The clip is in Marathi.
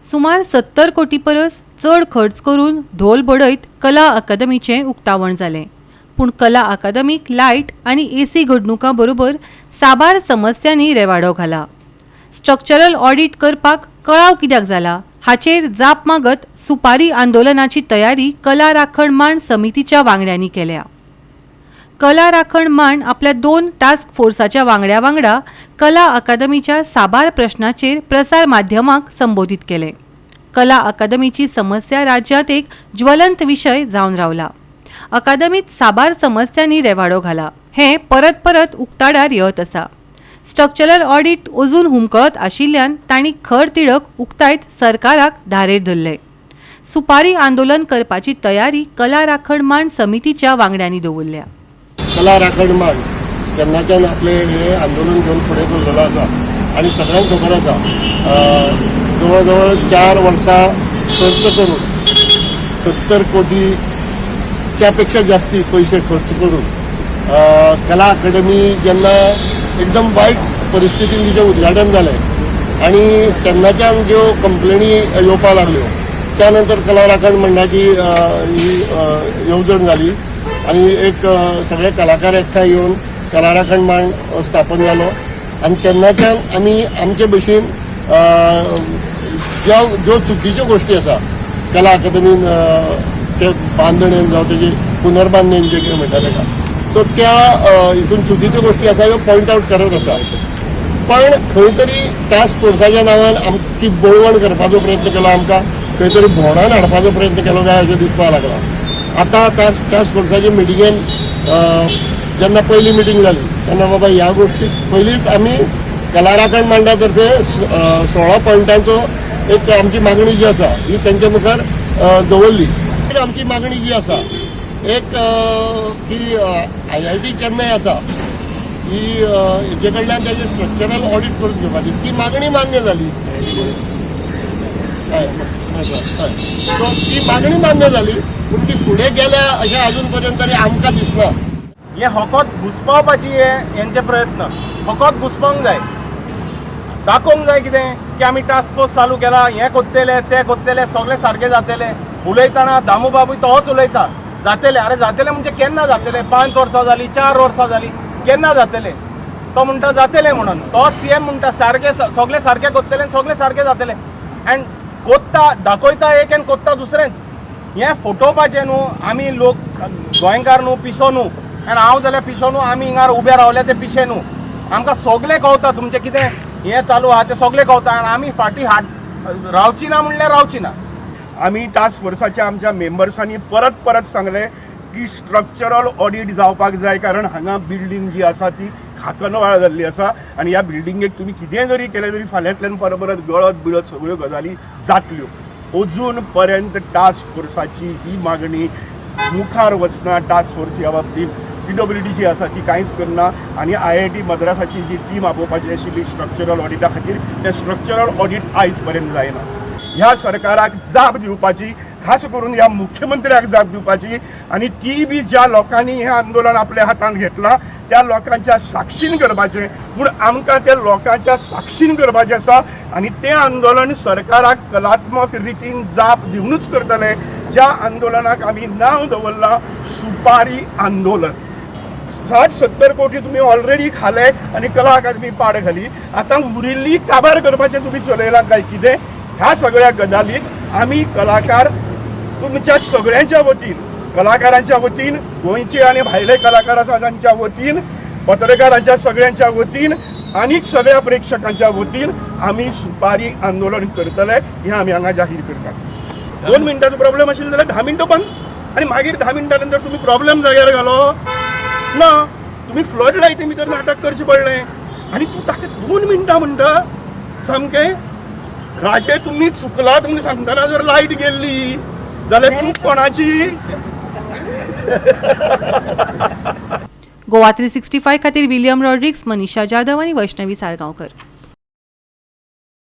सुमार 70 कोटी परस चड खर्च करून ढोल बडयत कला अकादमीचे उक्तावण जालें। पूण कला अकादमीक लायट आनी एसी घडणुका बरोबर साबार समस्यांनी रेवाडो घाला। स्ट्रक्चरल ऑडिट करपाक कळाव कित्याक जाला हाचेर जाप मागत सुपारी आंदोलनाची तयारी कला राखण मांड समितीच्या वांगड्यांनी केल्या। कला राखण मांड आपल्या 2 टास्क फोर्साच्या वांगड्या वांगडा कला अकादमीच्या साबार प्रश्नाचेर प्रसार माध्यमांक संबोधित केले। कला अकादमीची समस्या राज्यांत एक ज्वलंत विषय जावन रावला। अकादमीत साबार समस्यांनी रेवाडो घाला हे परत परत उक्ताडार येत आसा। स्ट्रक्चरल ऑडिट अजून हुमकळत आशिल्ल्यान तांणी खर तिडक उक्तायत सरकाराक धारेर धरले। सुपारी आंदोलन करपाची तयारी कला राखण मांड समितीच्या वांगड्यांनी दवरल्या। कला राखण मांड जेन्नाच्यान आपले हे आंदोलन घेवन फुडें चल्लेलो आसा आनी सगळ्यांक खबर आसा जवळ जवळ 4 वर्सां खर्च करून 70 कोटीच्या पेक्षा जास्ती पैसे खर्च करून कला अकादमी जेन्ना एकदम वायट परिस्थितीन तिचें उद्घाटन जालें आनी तेन्नाच्यान ज्यो कंप्लेनी येवपाक लागल्यो त्या नंतर कला राखण मंडळाची येवजण जाली आनी एक सगळे कलाकार एकठांय येवन कला राखण मांड स्थापन जालो आनी तेन्नाच्यान आमी आमचे भशेन ज्यो चुकीच्यो गोश्टी आसा कला अकादमीन बांदणेन जावं तेजी पुनर्बांदणेन जे म्हणटा ताका तो त्या हितून चुकीच्यो गोश्टी आसा ह्यो पॉयंट आवट करत आसा। पण खंय तरी टास्क फोर्साच्या नांवान आमची बळवण करपाचो प्रयत्न केलो, आमकां खंय तरी भोंवडावन हाडपाचो प्रयत्न केलो काय अशें दिसपाक लागला। आतां टास्क फोर्साचे मिटिंगेन जेन्ना पयली मिटींग जाली तेन्ना बाबा ह्या गोश्टी पयलींच आमी कला राखण मांडा तर्फे 16 पॉयंटांचो एक आमची मागणी जी आसा ही तेंच्या मुखार दवरली। आमची मागणी जी आसा एक की IIT चेन्नई आसा ही हेचे कडल्यान तेजे स्ट्रक्चरल ऑडिट करून घेवपाची ती मागणी मान्य जाली। सो ती मागणी मान्य जाली पूण ती फुडें गेल्या अशें अजून पर्यंत तरी आमकां दिसना। हे फकत घुसपावपाची हेंचे प्रयत्न फकत घुसपावंक जाय, दाखोवंक जाय कितें की आमी टास्क फोर्स चालू केला, हें कोत्तेले तें कोत्तेले सगळें सारकें जातलें। उलयतना दामू बाबूय तोच उलयता जातलें, अरे जातलें म्हणजे केन्ना जातलें? 5 वर्सां जालीं, 4 वर्सां जालीं, केन्ना जातलें? तो म्हणटा जातलें म्हणून, तो CM म्हणटा सारकें सगळें सारकें कोत्तलें, सगळें सारकें जातलें। एंड कोत्ता दाखयता एक आनी कोत्ता दुसरेंच। हें फटोवपाचें न्हू, आमी लोक गोंयकार न्हू, पिसो न्हू, आनी हांव जाल्यार पिसो न्हू, आमी हिंगार उबे रावले ते पिशे न्हू। आमकां सगळें कळटा तुमचें कितें हें चालू आहा तें सगळें कळटा आनी आमी फाटीं रावची ना म्हणल्यार रावची ना। आमी टास्क फोर्साच्या आमच्या मेंबर्सांनी परत परत सांगले की स्ट्रक्चरल ऑडिट जावपाक जाय, कारण हांगा बिल्डींग जी आसा ती खाकनवाळ जाल्ली आसा आनी ह्या बिल्डिंगेक तुमी कितेंय जरी केलें तरी फाल्यांतल्यान परत गळत बिळत सगळ्यो गजाली जातल्यो। अजून पर्यंत टास्क फोर्साची ही मागणी मुखार वचना। टास्क फोर्स ह्या बाबतींत PWD जी आसा ती कांयच करना आनी IIT मद्रासाची जी टीम आपोवपाची आशिल्ली स्ट्रक्चरल ऑडिटा खातीर तें स्ट्रक्चरल ऑडिट आयज पर्यंत जायना। ह्या सरकाराक जाप दिवपाची, खास करून ह्या मुख्यमंत्र्याक जाप दिवपाची आनी ती बी ज्या लोकांनी हें आंदोलन आपल्या हातांत घेतलां त्या लोकांच्या साक्षीन करपाचें। पूण आमकां त्या लोकांच्या साक्षीन करपाचें आसा आनी तें आंदोलन सरकाराक कलात्मक रितीन जाप दिवनूच करतले। ज्या आंदोलनाक आमी नांव दवरलां सुपारी आंदोलन। 60-70 कोटी तुम्ही ऑलरेडी खाले आनी कला अकादमी पाड घाली, आतां उरिल्ली काबार करपाचें तुमी चलयलां काय कितें? ह्या सगळ्या गजालीक आमी कलाकार तुमच्या सगळ्यांच्या वतीन, कलाकारांच्या वतीन, गोंयचे आनी भायले कलाकार आसा तांच्या वतीन, पत्रकारांच्या सगळ्यांच्या वतीन आनीक सगळ्या प्रेक्षकांच्या वतीन आमी सुपारी आंदोलन करतले हें आमी हांगा जाहीर करतात। 2 मिनटांचो प्रॉब्लेम आशिल्लो जाल्यार 10 मिनटां बंद आनी मागीर 10 मिनटां नंतर तुमी प्रॉब्लेम जाग्यार घालो ना, तुमी फ्लड लायटी भितर नाटक करचें पडलें आनी तूं ताका 2 मिनटां म्हणटा सामकें। राजे तुम्ही चुकलात म्हणून सांगतना जर लाईट गेली जाल्यार चूक कोणाची? गोवा 365 खातीर विलियम रॉड्रिक्स, मनीषा जाधव आनी वैष्णवी साळगांवकर।